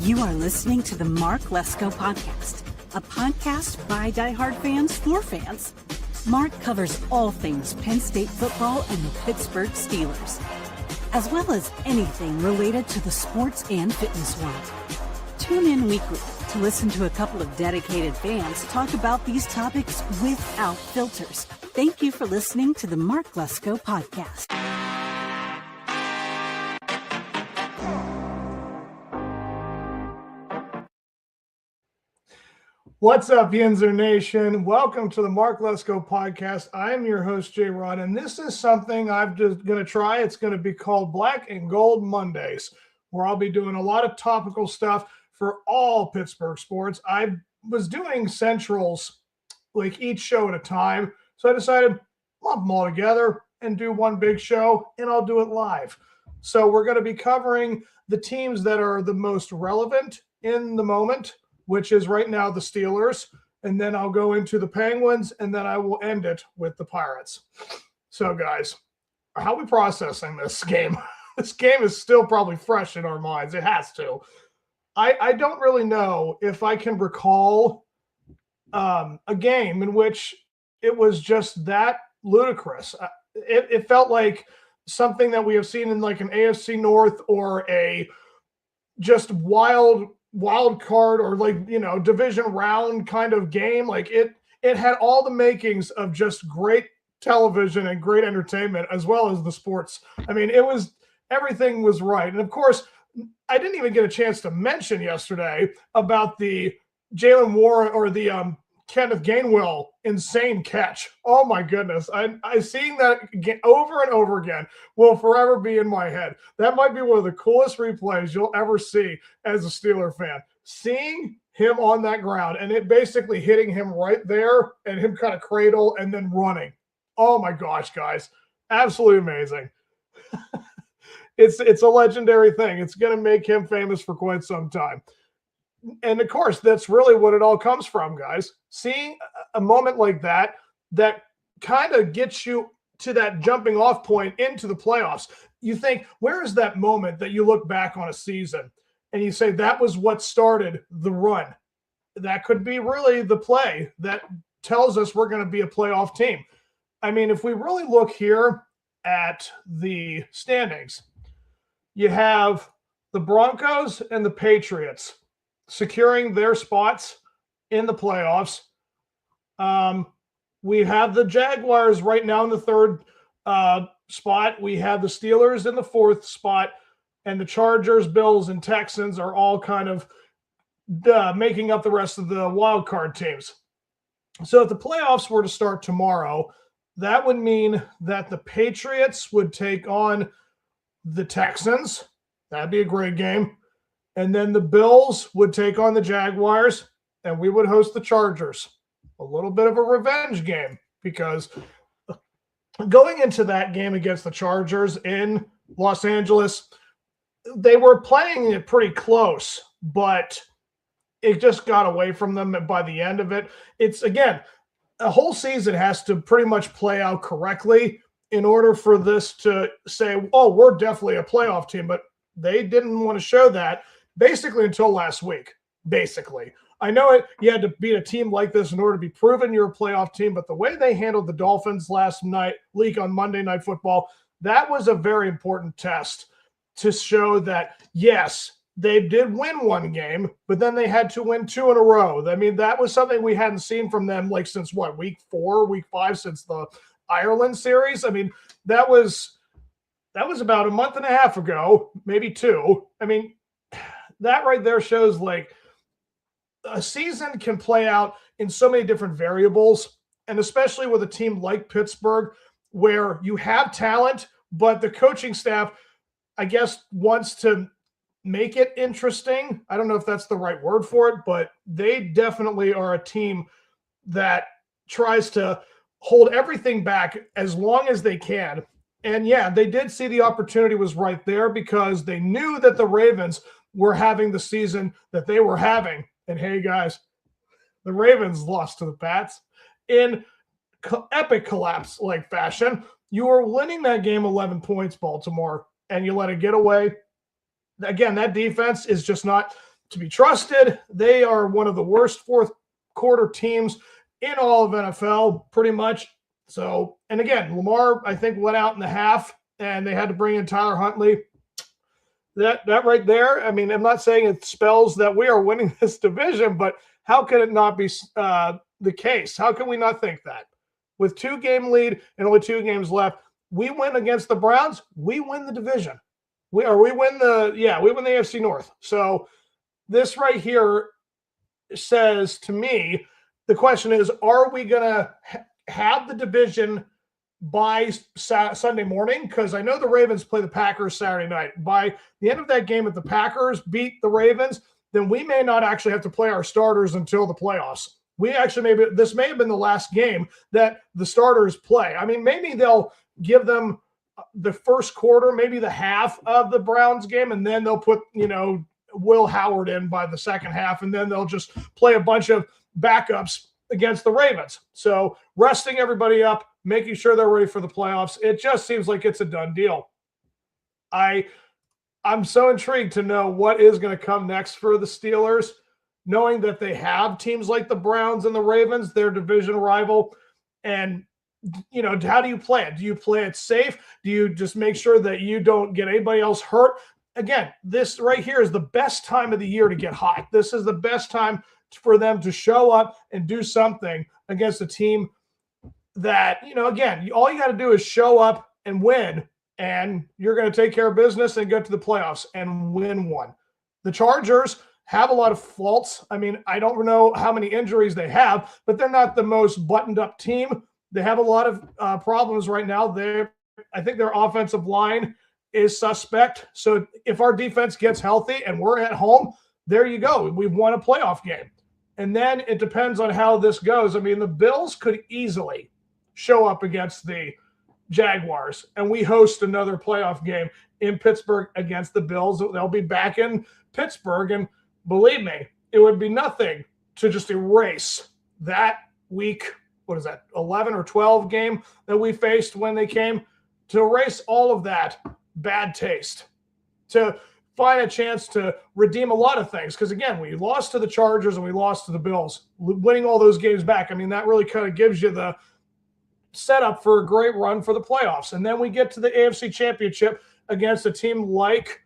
You are listening to the Mark Lesko Podcast, a podcast by diehard fans for fans. Mark covers all things Penn State football and the Pittsburgh Steelers, as well as anything related to the sports and fitness world. Tune in weekly to listen to a couple of dedicated fans talk about these topics without filters. Thank you for listening to the Mark Lesko Podcast. What's up, Yinzer Nation? Welcome to the Mark Lesko Podcast. I am your host, Jay Rod, and this is something I'm just going to try. It's going to be called Black and Gold Mondays, where I'll be doing a lot of topical stuff for all Pittsburgh sports. I was doing Centrals, like each show at a time, so I decided lump them all together and do one big show, and I'll do it live. So we're going to be covering the teams that are the most relevant in the moment, which is right now the Steelers, and then I'll go into the Penguins, and then I will end it with the Pirates. So, guys, how are we processing this game? This game is still probably fresh in our minds. It has to. I don't really know if I can recall a game in which it was just that ludicrous. It felt like something that we have seen in like an AFC North or a just wild card or division round kind of game. Like it had all the makings of just great television and great entertainment, as well as the sports. I mean, everything was right. And of course, I didn't even get a chance to mention yesterday about the Jalen Warren or the Kenneth Gainwell insane catch. Oh my goodness. I seeing that over and over again will forever be in my head. That might be one of the coolest replays you'll ever see as a Steeler fan. Seeing him on that ground and it basically hitting him right there and him kind of cradle and then running. Oh my gosh, guys. Absolutely amazing. It's a legendary thing. It's going to make him famous for quite some time. And of course, that's really what it all comes from, guys. Seeing a moment like that kind of gets you to that jumping off point into the playoffs. You think, where is that moment that you look back on a season and you say that was what started the run? That could be really the play that tells us we're going to be a playoff team. I mean, if we really look here at the standings, you have the Broncos and the Patriots securing their spots in the playoffs. We have the Jaguars right now in the third spot. We have the Steelers in the fourth spot, and the Chargers, Bills, and Texans are all kind of making up the rest of the wild card teams. So if the playoffs were to start tomorrow, that would mean that the Patriots would take on the Texans. That'd be a great game. And then the Bills would take on the Jaguars, and we would host the Chargers. A little bit of a revenge game, because going into that game against the Chargers in Los Angeles, they were playing it pretty close, but it just got away from them by the end of it. It's, again, a whole season has to pretty much play out correctly in order for this to say, oh, we're definitely a playoff team. But they didn't want to show that basically until last week, basically. I know you had to beat a team like this in order to be proven you're a playoff team, but the way they handled the Dolphins last week on Monday Night Football, that was a very important test to show that, yes, they did win one game, but then they had to win two in a row. I mean, that was something we hadn't seen from them since week 4, week 5, since the Ireland series. I mean, that was about a month and a half ago, maybe 2. I mean, that right there shows a season can play out in so many different variables, and especially with a team like Pittsburgh, where you have talent, but the coaching staff, I guess, wants to make it interesting. I don't know if that's the right word for it, but they definitely are a team that tries to hold everything back as long as they can. And yeah, they did see the opportunity was right there, because they knew that the Ravens were having the season that they were having. And hey, guys, the Ravens lost to the Pats in epic collapse-like fashion. You were winning that game 11 points, Baltimore, and you let it get away. Again, that defense is just not to be trusted. They are one of the worst fourth quarter teams in all of NFL, pretty much. So, and again, Lamar, I think, went out in the half, and they had to bring in Tyler Huntley. That right there, I mean, I'm not saying it spells that we are winning this division, but how can it not be the case? How can we not think that? With 2-game lead and only 2 games left, we win against the Browns, we win the division. We win the AFC North. So this right here says to me, the question is, are we going to have the division by Sunday morning? Because I know the Ravens play the Packers Saturday night. By the end of that game, if the Packers beat the Ravens, then we may not actually have to play our starters until the playoffs. This may have been the last game that the starters play. I mean, maybe they'll give them the first quarter, maybe the half of the Browns game, and then they'll put, Will Howard in by the second half, and then they'll just play a bunch of backups against the Ravens. So resting everybody up, making sure they're ready for the playoffs. It just seems like it's a done deal. I'm so intrigued to know what is going to come next for the Steelers, knowing that they have teams like the Browns and the Ravens, their division rival. And, how do you play it? Do you play it safe? Do you just make sure that you don't get anybody else hurt? Again, this right here is the best time of the year to get hot. This is the best time for them to show up and do something against a team that, again, all you got to do is show up and win, and you're going to take care of business and get to the playoffs and win one. The Chargers have a lot of faults. I mean, I don't know how many injuries they have, but they're not the most buttoned up team. They have a lot of problems right now. I think their offensive line is suspect. So if our defense gets healthy and we're at home, there you go. We've won a playoff game. And then it depends on how this goes. I mean, the Bills could easily show up against the Jaguars, and we host another playoff game in Pittsburgh against the Bills. They'll be back in Pittsburgh, and believe me, it would be nothing to just erase that week, 11 or 12 game that we faced when they came, to erase all of that bad taste, to find a chance to redeem a lot of things. Because, again, we lost to the Chargers and we lost to the Bills. Winning all those games back, I mean, that really kind of gives you the setup for a great run for the playoffs. And then we get to the AFC Championship against a team like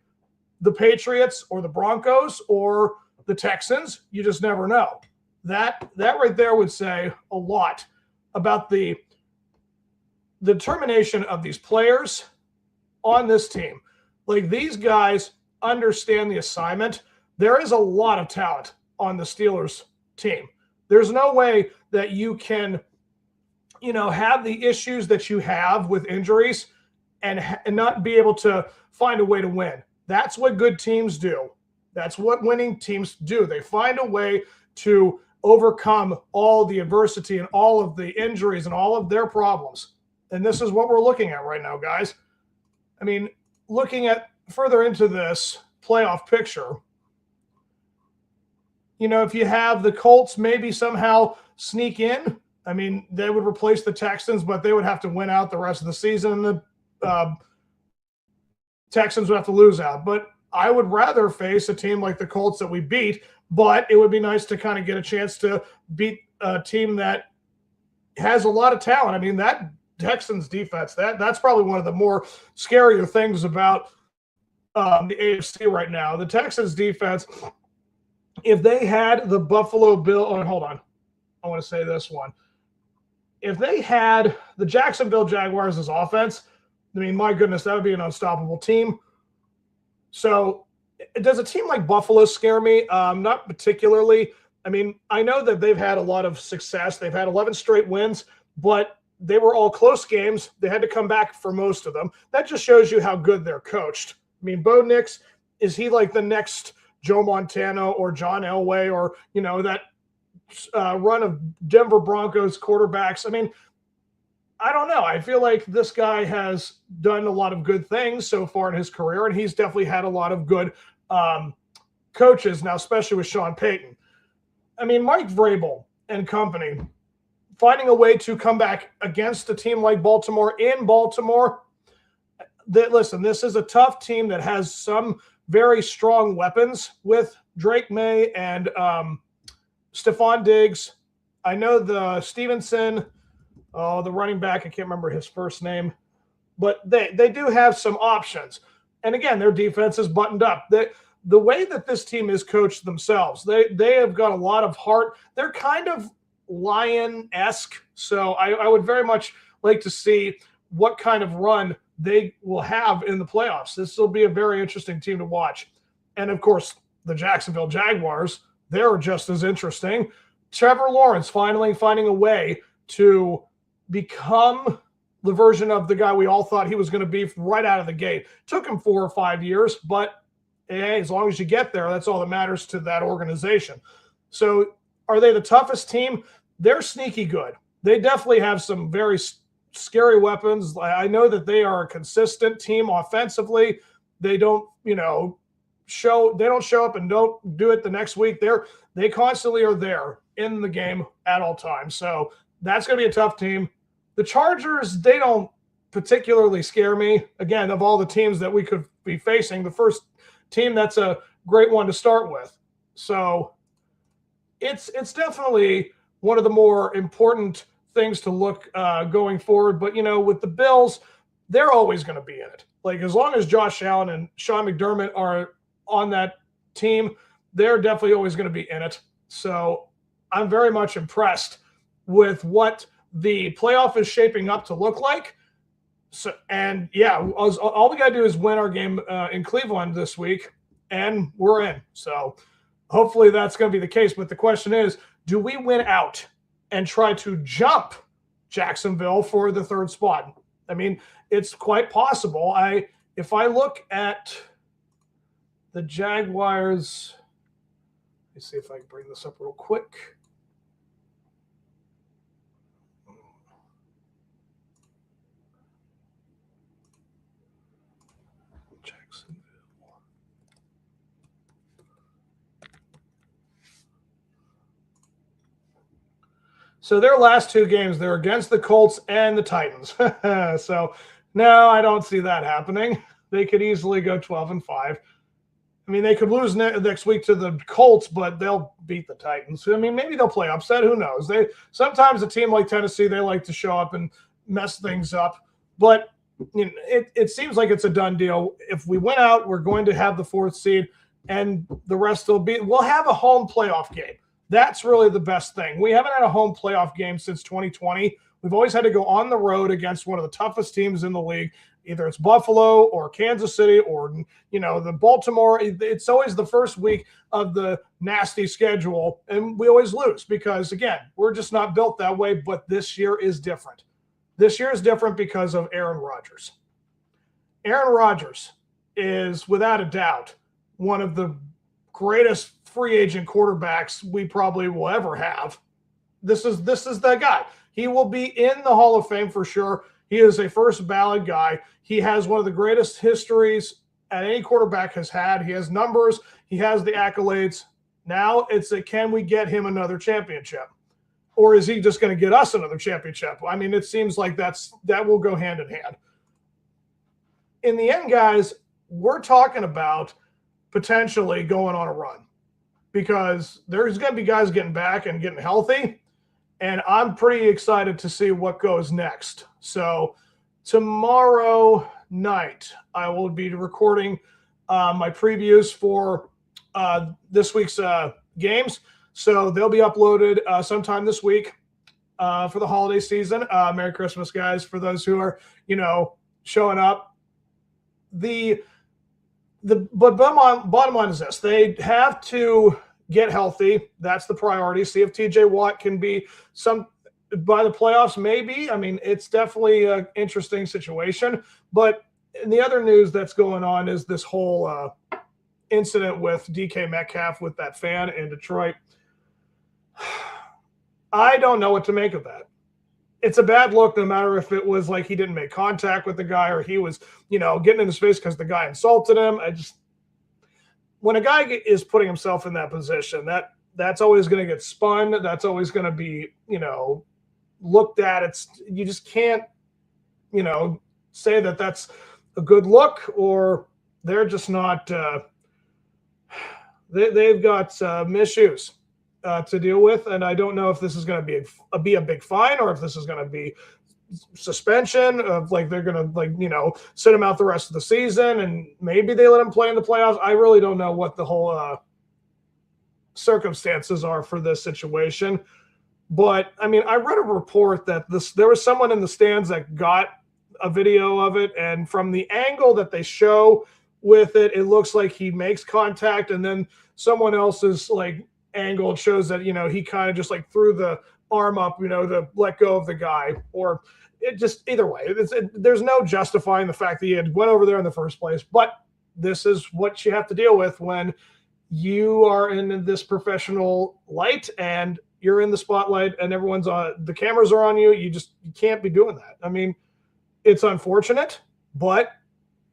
the Patriots or the Broncos or the Texans. You just never know. That right there would say a lot about the determination of these players on this team. Like, these guys understand the assignment. There is a lot of talent on the Steelers team. There's no way that you can, have the issues that you have with injuries and not be able to find a way to win. That's what good teams do. That's what winning teams do. They find a way to overcome all the adversity and all of the injuries and all of their problems. And this is what we're looking at right now, guys. I mean, looking at further into this playoff picture, if you have the Colts maybe somehow sneak in, I mean, they would replace the Texans, but they would have to win out the rest of the season. And the Texans would have to lose out. But I would rather face a team like the Colts that we beat, but it would be nice to kind of get a chance to beat a team that has a lot of talent. I mean, that Texans defense, that's probably one of the more scarier things about the AFC right now. The Texans defense, if they had the Buffalo Bill, hold on, I want to say this one. If they had the Jacksonville Jaguars as offense, I mean, my goodness, that would be an unstoppable team. So does a team like Buffalo scare me? Not particularly. I mean, I know that they've had a lot of success. They've had 11 straight wins, but they were all close games. They had to come back for most of them. That just shows you how good they're coached. I mean, Bo Nix, is he like the next Joe Montana or John Elway or, that run of Denver Broncos quarterbacks? I mean, I don't know. I feel like this guy has done a lot of good things so far in his career, and he's definitely had a lot of good coaches now, especially with Sean Payton. I mean, Mike Vrabel and company, finding a way to come back against a team like Baltimore in Baltimore. Listen, this is a tough team that has some very strong weapons with Drake May and Stephon Diggs. I know the Stevenson, the running back, I can't remember his first name, but they do have some options. And again, their defense is buttoned up. The way that this team is coached themselves, they have got a lot of heart. They're kind of Lion-esque, so I would very much like to see what kind of run they will have in the playoffs. This will be a very interesting team to watch. And, of course, the Jacksonville Jaguars, they're just as interesting. Trevor Lawrence finally finding a way to become the version of the guy we all thought he was going to be right out of the gate. Took him 4 or 5 years, but hey, as long as you get there, that's all that matters to that organization. So are they the toughest team? They're sneaky good. They definitely have some very scary weapons. I know that they are a consistent team offensively. They don't, show up and don't do it the next week. They constantly are there in the game at all times. So that's going to be a tough team. The Chargers, they don't particularly scare me. Again, of all the teams that we could be facing, the first team, that's a great one to start with. So it's definitely one of the more important things to look going forward. But, with the Bills, they're always going to be in it. Like, as long as Josh Allen and Sean McDermott are on that team, they're definitely always going to be in it. So I'm very much impressed with what the playoff is shaping up to look like. So, and yeah, all we got to do is win our game in Cleveland this week, and we're in. So hopefully that's going to be the case. But the question is, do we win out and try to jump Jacksonville for the third spot? I mean, it's quite possible. If I look at the Jaguars, let me see if I can bring this up real quick. Jacksonville. So their last 2 games, they're against the Colts and the Titans. So no, I don't see that happening. They could easily go 12-5. I mean, they could lose next week to the Colts, but they'll beat the Titans. I mean, maybe they'll play upset. Who knows? Sometimes a team like Tennessee, they like to show up and mess things up. But it seems like it's a done deal. If we win out, we're going to have the 4th seed, and the rest we'll have a home playoff game. That's really the best thing. We haven't had a home playoff game since 2020. We've always had to go on the road against one of the toughest teams in the league. Either it's Buffalo or Kansas City or, the Baltimore. It's always the first week of the nasty schedule, and we always lose because, again, we're just not built that way. But this year is different. This year is different because of Aaron Rodgers. Aaron Rodgers is, without a doubt, one of the greatest free agent quarterbacks we probably will ever have. This is the guy. He will be in the Hall of Fame for sure. He is a first ballot guy. He has one of the greatest histories that any quarterback has had. He has numbers. He has the accolades. Now it's can we get him another championship? Or is he just going to get us another championship? I mean, it seems like that will go hand in hand. In the end, guys, we're talking about potentially going on a run because there's going to be guys getting back and getting healthy. And I'm pretty excited to see what goes next. So tomorrow night, I will be recording my previews for this week's games. So they'll be uploaded sometime this week for the holiday season. Merry Christmas, guys, for those who are, showing up. But bottom line is this. They have to get healthy. That's the priority. See if TJ Watt can be by the playoffs, maybe. I mean, it's definitely an interesting situation. But in the other news that's going on is this whole incident with DK Metcalf with that fan in Detroit. I don't know what to make of that. It's a bad look no matter if it was like he didn't make contact with the guy or he was, getting in his face because the guy insulted him. When a guy is putting himself in that position, that's always going to get spun. That's always going to be, looked at. You just can't, say that that's a good look, or they're just not they've got some issues to deal with, and I don't know if this is going to be a big fine or if this is going to be suspension of like they're going to sit him out the rest of the season and maybe they let him play in the playoffs. I really don't know what the whole circumstances are for this situation. But I mean, I read a report that there was someone in the stands that got a video of it, and from the angle that they show with it, it looks like he makes contact, and then someone else's like angle shows that he kind of just like threw the arm up, to let go of the guy, or it just either way. There's no justifying the fact that he had went over there in the first place, but this is what you have to deal with when you are in this professional light and you're in the spotlight and everyone's on, the cameras are on you. You can't be doing that. I mean, it's unfortunate, but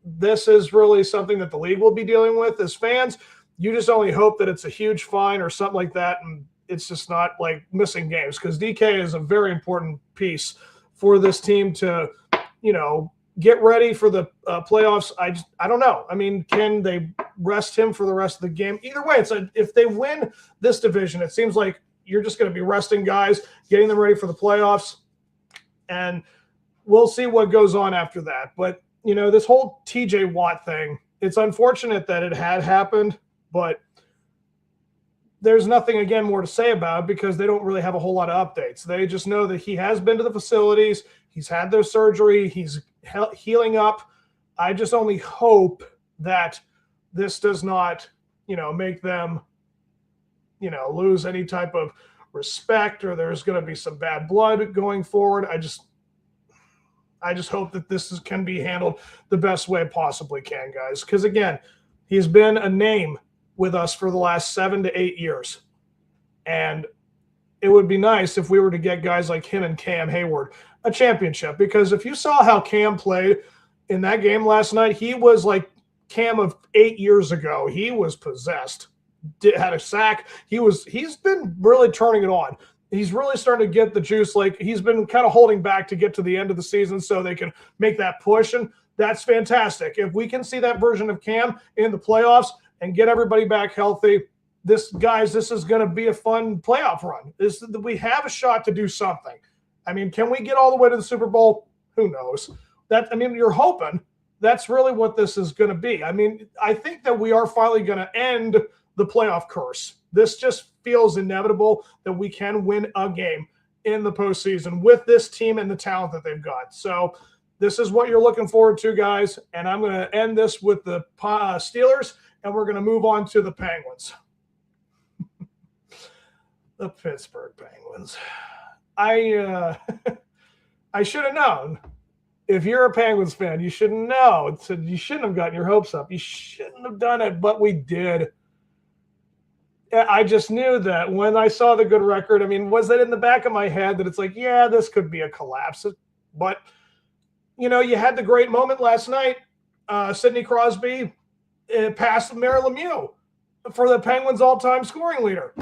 this is really something that the league will be dealing with as fans. You just only hope that it's a huge fine or something like that, and it's just not like missing games, because DK is a very important piece for this team to, get ready for the playoffs. I don't know. I mean, can they rest him for the rest of the game? Either way, if they win this division, it seems like you're just going to be resting guys, getting them ready for the playoffs, and we'll see what goes on after that. But, this whole TJ Watt thing, it's unfortunate that it had happened, but there's nothing, again, more to say about it because they don't really have a whole lot of updates. They just know that he has been to the facilities. He's had their surgery. He's healing up. I just only hope that this does not, make them, lose any type of respect, or there's going to be some bad blood going forward. I just hope that this can be handled the best way it possibly can, guys. Because, again, he's been a name with us for the last 7 to 8 years. And it would be nice if we were to get guys like him and Cam Hayward a championship. Because if you saw how Cam played in that game last night, he was like Cam of 8 years ago. He was possessed, had a sack. He's been really turning it on. He's really starting to get the juice. Like, he's been kind of holding back to get to the end of the season so they can make that push. And that's fantastic. If we can see that version of Cam in the playoffs and get everybody back healthy, this is going to be a fun playoff run. We have a shot to do something. I mean, can we get all the way to the Super Bowl? Who knows? You're hoping. That's really what this is going to be. I mean, I think that we are finally going to end the playoff curse. This just feels inevitable that we can win a game in the postseason with this team and the talent that they've got. So this is what you're looking forward to, guys. And I'm going to end this with the Steelers, and we're going to move on to the Penguins. The Pittsburgh Penguins. I should have known. If you're a Penguins fan, you should know. You shouldn't have gotten your hopes up. You shouldn't have done it, but we did. I just knew that when I saw the good record. I mean, was it in the back of my head that it's like, yeah, this could be a collapse? But, you had the great moment last night. Sidney Crosby passed Mario Lemieux for the Penguins' all-time scoring leader.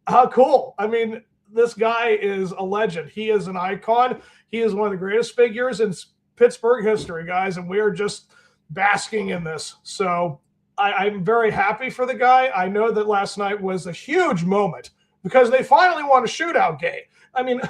How cool. I mean, this guy is a legend. He is an icon. He is one of the greatest figures in Pittsburgh history, guys, and we are just basking in this. So I'm very happy for the guy. I know that last night was a huge moment because they finally won a shootout game. I mean,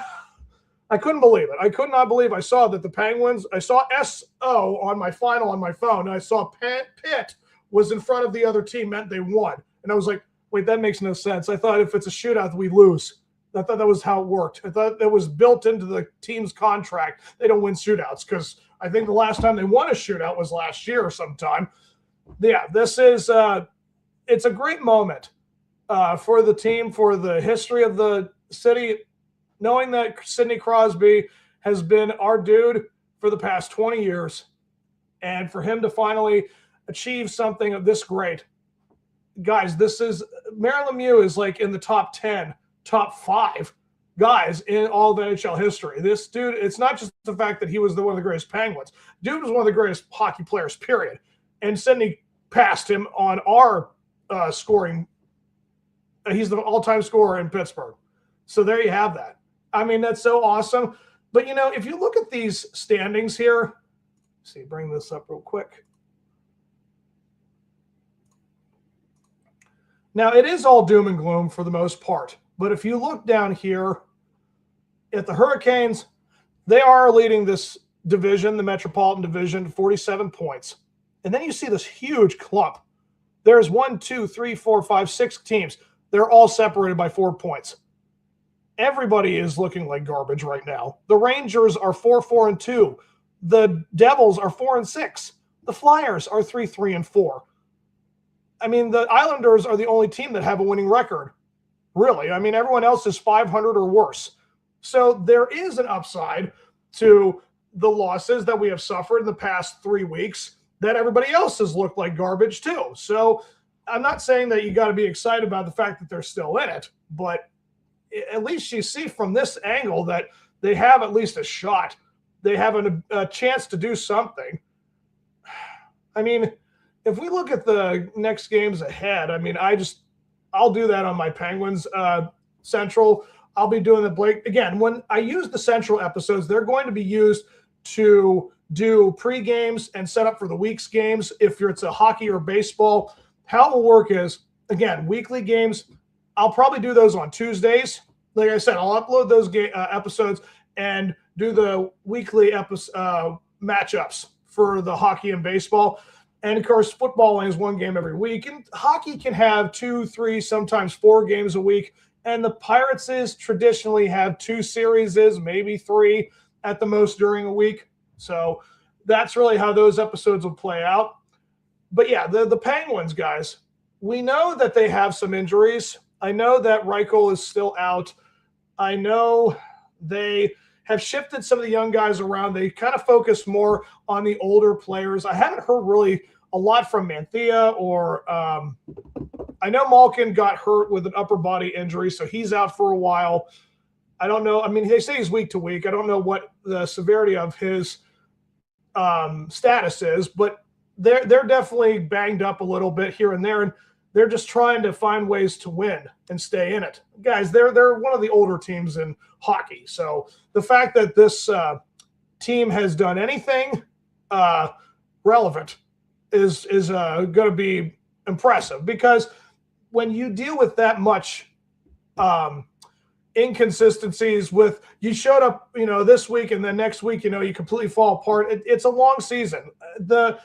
I couldn't believe it. I could not believe I saw that the Penguins, I saw SO on my final on my phone, and I saw Pitt was in front of the other team, meant they won. And I was like, wait, that makes no sense. I thought if it's a shootout, we lose. I thought that was how it worked. I thought that was built into the team's contract. They don't win shootouts because I think the last time they won a shootout was last year or sometime. Yeah, this is it's a great moment for the team, for the history of the city, knowing that Sidney Crosby has been our dude for the past 20 years, and for him to finally achieve something of this great. Guys, Mario Lemieux is like in the top 10, top 5 guys in all of NHL history. This dude, it's not just the fact that he was one of the greatest Penguins. Dude was one of the greatest hockey players, period. And Sidney passed him on our scoring. He's the all-time scorer in Pittsburgh. So there you have that. I mean, that's so awesome. But, if you look at these standings here, see, bring this up real quick. Now, it is all doom and gloom for the most part. But if you look down here at the Hurricanes, they are leading this division, the Metropolitan Division, 47 points. And then you see this huge clump. There's 1, 2, 3, 4, 5, 6 teams. They're all separated by 4 points. Everybody is looking like garbage right now. The Rangers are 4-4-2. The Devils are 4-6. The Flyers are 3-3-4. I mean, the Islanders are the only team that have a winning record. Really. I mean, everyone else is 500 or worse. So there is an upside to the losses that we have suffered in the past 3 weeks that everybody else has looked like garbage too. So I'm not saying that you got to be excited about the fact that they're still in it, but at least you see from this angle that they have at least a shot. They have a chance to do something. I mean, if we look at the next games ahead, I mean, I'll do that on my Penguins Central. I'll be doing the Blake. Again, when I use the Central episodes, they're going to be used to do pre-games and set up for the week's games. If it's a hockey or baseball, how it will work is, again, weekly games, I'll probably do those on Tuesdays. Like I said, I'll upload those episodes and do the weekly matchups for the hockey and baseball. And, of course, football only is 1 game every week. And hockey can have 2, 3, sometimes 4 games a week. And the Pirates traditionally have 2 series, maybe 3 at the most during a week. So that's really how those episodes will play out. But, yeah, the Penguins, guys, we know that they have some injuries. I know that Reichel is still out. I know they have shifted some of the young guys around. They kind of focus more on the older players. I haven't heard really a lot from Manthea or I know Malkin got hurt with an upper body injury, so he's out for a while. I don't know. I mean, they say he's week to week. I don't know what the severity of his status is, but they're definitely banged up a little bit here and there, and they're just trying to find ways to win and stay in it. Guys, they're one of the older teams in hockey. So the fact that this team has done anything relevant is going to be impressive, because when you deal with that much inconsistencies with you showed up, this week and then next week, you completely fall apart. It's a long season. The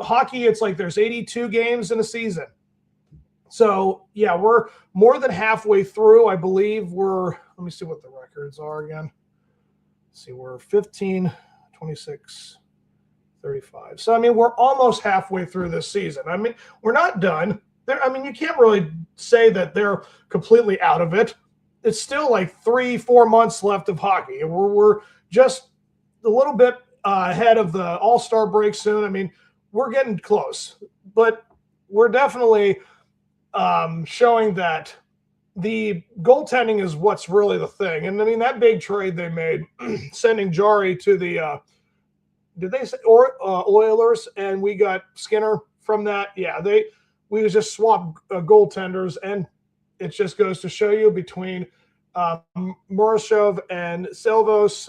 hockey, it's like there's 82 games in a season. So, yeah, we're more than halfway through. I believe let me see what the records are again. Let's see, we're 15, 26, 35. So, I mean, we're almost halfway through this season. I mean, we're not done. You can't really say that they're completely out of it. It's still like 3-4 months left of hockey. We're just a little bit ahead of the All-Star break soon. I mean, we're getting close. But we're definitely showing that the goaltending is what's really the thing. And I mean, that big trade they made, sending Jari to the did they say Oilers, and we got Skinner from that? Yeah, we just swapped goaltenders, and it just goes to show you between Morozov and Silvos,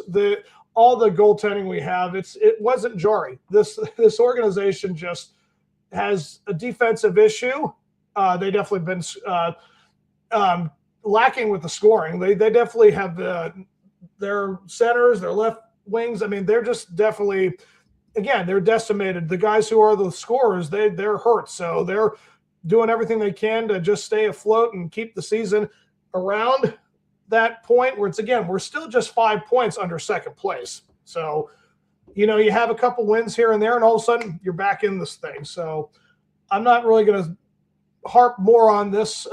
all the goaltending we have, it wasn't Jari. This organization just has a defensive issue. They definitely been lacking with the scoring. They definitely have their centers, their left wings. I mean, they're just definitely, again, they're decimated. The guys who are the scorers, they're hurt. So they're doing everything they can to just stay afloat and keep the season around that point where we're still just 5 points under second place. So, you have a couple wins here and there, and all of a sudden you're back in this thing. So I'm not really going to harp more on this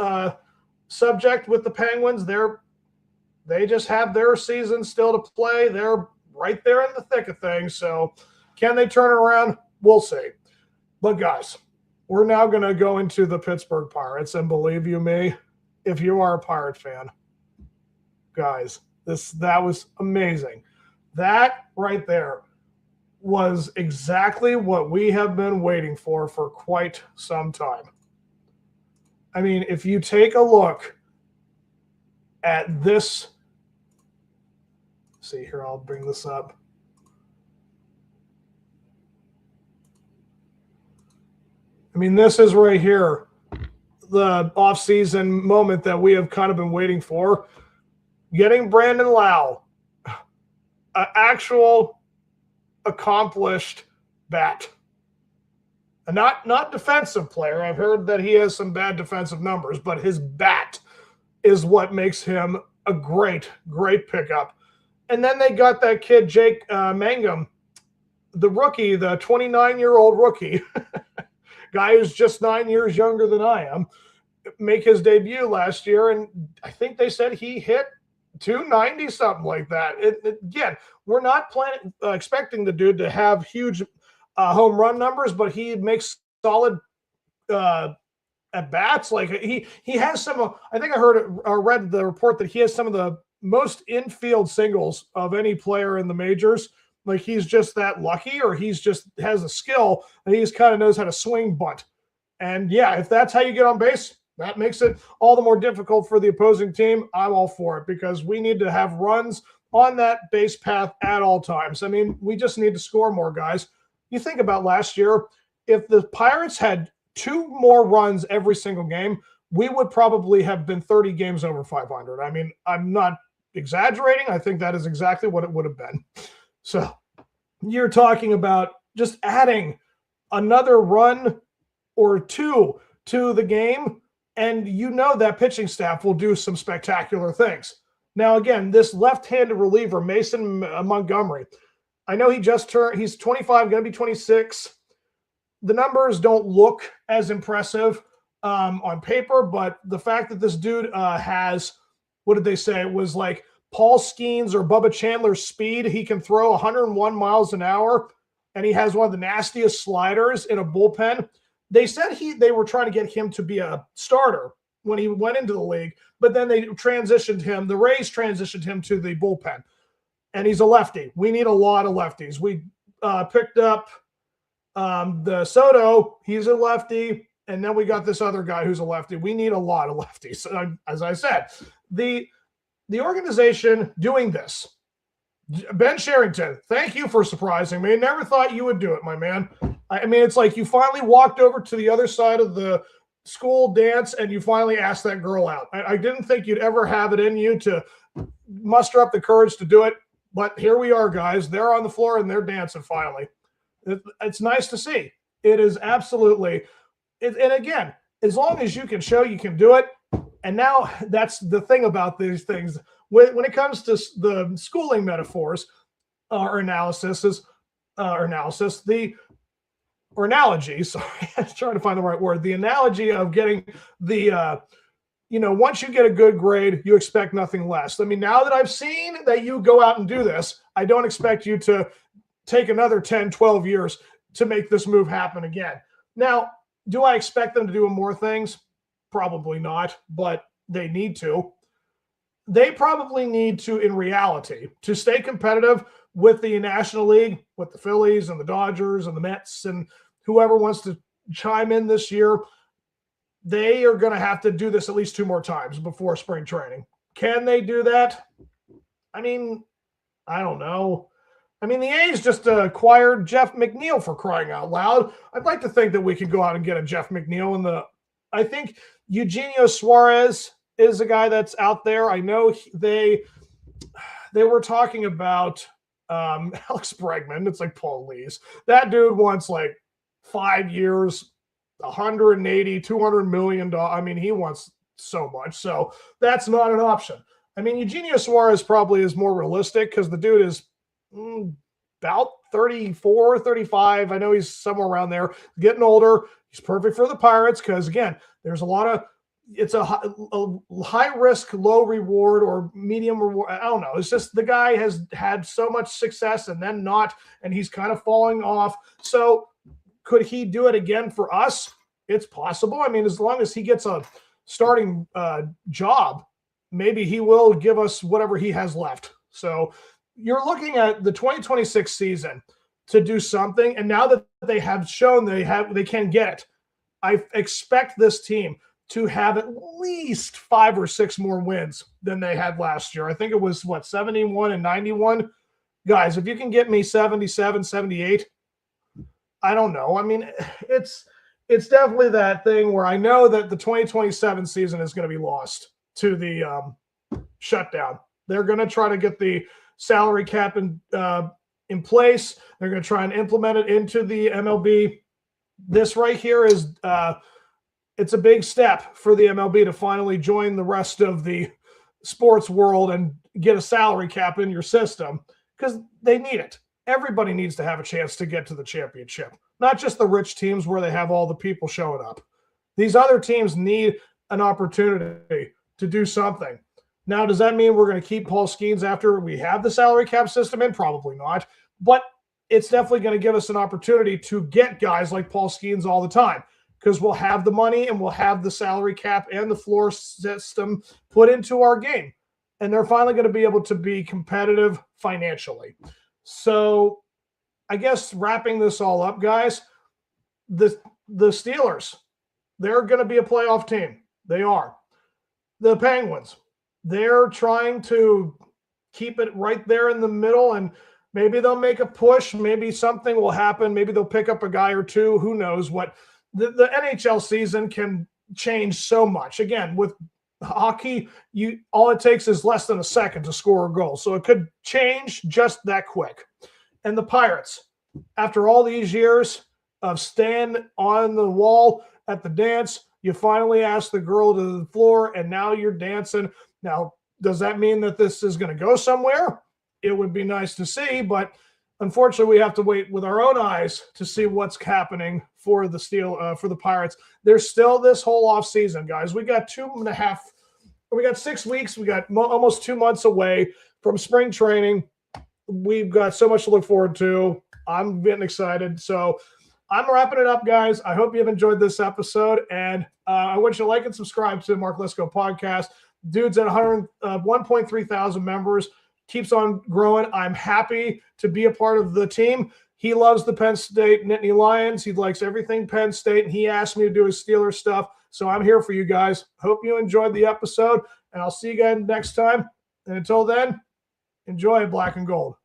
subject with the Penguins. They just have their season still to play. They're right there in the thick of things. So can they turn it around? We'll see. But guys, we're now going to go into the Pittsburgh Pirates, and believe you me, if you are a Pirate fan, guys, that was amazing. That right there was exactly what we have been waiting for quite some time. I mean, if you take a look at this, see here, I'll bring this up. I mean, this is right here, the offseason moment that we have kind of been waiting for. Getting Brandon Lau, an actual accomplished bat. A not defensive player. I've heard that he has some bad defensive numbers, but his bat is what makes him a great pickup. And then they got that kid, Jake Mangum, the rookie, the 29-year-old rookie, guy who's just 9 years younger than I am, make his debut last year. And I think they said he hit 290, something like that. Again, we're not expecting the dude to have huge home run numbers, but he makes solid at bats. Like he has some. I think I heard or read the report that he has some of the most infield singles of any player in the majors. Like he's just that lucky, or he's just has a skill and he just kind of knows how to swing bunt. And yeah, if that's how you get on base, that makes it all the more difficult for the opposing team. I'm all for it because we need to have runs on that base path at all times. I mean, we just need to score more, guys. You think about last year, if the Pirates had 2 more runs every single game, we would probably have been 30 games over 500. I mean, I'm not exaggerating. I think that is exactly what it would have been. So you're talking about just adding another run or 2 to the game, and you know that pitching staff will do some spectacular things. Now, again, this left-handed reliever, Mason Montgomery, I know he just turned, he's 25, going to be 26. The numbers don't look as impressive on paper, but the fact that this dude has, what did they say? It was like Paul Skeens or Bubba Chandler's speed. He can throw 101 miles an hour, and he has one of the nastiest sliders in a bullpen. They said they were trying to get him to be a starter when he went into the league, but then they transitioned him. The Rays transitioned him to the bullpen, and he's a lefty. We need a lot of lefties. We picked up the Soto. He's a lefty, and then we got this other guy who's a lefty. We need a lot of lefties. As I said, the organization doing this, Ben Sherrington, thank you for surprising me. Never thought you would do it, my man. I mean, it's like you finally walked over to the other side of the school dance and you finally asked that girl out. I didn't think you'd ever have it in you to muster up the courage to do it, but here we are, guys. They're on the floor and they're dancing finally. It's nice to see. It is absolutely. And again, as long as you can show you can do it, and now that's the thing about these things. When it comes to the schooling metaphors or analysis, or analogy, sorry, I was trying to find the right word. The analogy of getting the, once you get a good grade, you expect nothing less. I mean, now that I've seen that you go out and do this, I don't expect you to take another 10, 12 years to make this move happen again. Now, do I expect them to do more things? Probably not, but they need to. They probably need to, in reality, to stay competitive with the National League, with the Phillies and the Dodgers and the Mets and whoever wants to chime in this year. They are going to have to do this at least 2 more times before spring training. Can they do that? I mean, I don't know. I mean, the A's just acquired Jeff McNeil, for crying out loud. I'd like to think that we could go out and get a Jeff McNeil. I think Eugenio Suarez is a guy that's out there. I know they were talking about Alex Bregman. It's like Paul Lees. That dude wants like 5 years, 180, $200 million. I mean, he wants so much. So that's not an option. I mean, Eugenio Suarez probably is more realistic because the dude is about 34, 35. I know he's somewhere around there, getting older. He's perfect for the Pirates because, again, there's a lot of it's a high risk, low reward, or medium reward. I don't know. It's just the guy has had so much success and then not, and he's kind of falling off. So could he do it again for us? It's possible. I mean, as long as he gets a starting job, maybe he will give us whatever he has left. So you're looking at the 2026 season to do something. And now that they have shown they can get it, I expect this team to have at least 5 or 6 more wins than they had last year. I think it was 71 and 91. Guys, if you can get me 77, 78, I don't know. I mean, it's definitely that thing where I know that the 2027 season is going to be lost to the shutdown. They're going to try to get the salary cap in place. They're going to try and implement it into the MLB. This right here is it's a big step for the MLB to finally join the rest of the sports world and get a salary cap in your system because they need it. Everybody needs to have a chance to get to the championship, not just the rich teams where they have all the people showing up. These other teams need an opportunity to do something. Now, does that mean we're going to keep Paul Skeens after we have the salary cap system in? Probably not. But it's definitely going to give us an opportunity to get guys like Paul Skeens all the time because we'll have the money and we'll have the salary cap and the floor system put into our game. And they're finally going to be able to be competitive financially. So I guess wrapping this all up, guys, the Steelers, they're going to be a playoff team. They are. The Penguins, they're trying to keep it right there in the middle, and maybe they'll make a push. Maybe something will happen. Maybe they'll pick up a guy or two. Who knows what? The NHL season can change so much. Again, with hockey, all it takes is less than a second to score a goal. So it could change just that quick. And the Pirates, after all these years of staying on the wall at the dance, you finally asked the girl to the floor, and now you're dancing. Now, does that mean that this is going to go somewhere? It would be nice to see, but unfortunately, we have to wait with our own eyes to see what's happening for the Pirates. There's still this whole off season, guys. We got 6 weeks. We got almost 2 months away from spring training. We've got so much to look forward to. I'm getting excited. So I'm wrapping it up, guys. I hope you've enjoyed this episode, and I want you to like and subscribe to Mark Lesko Podcast. Dude's at 1.3 thousand members. Keeps on growing. I'm happy to be a part of the team. He loves the Penn State Nittany Lions. He likes everything Penn State, and he asked me to do his Steelers stuff. So I'm here for you guys. Hope you enjoyed the episode, and I'll see you again next time. And until then, enjoy Black and Gold.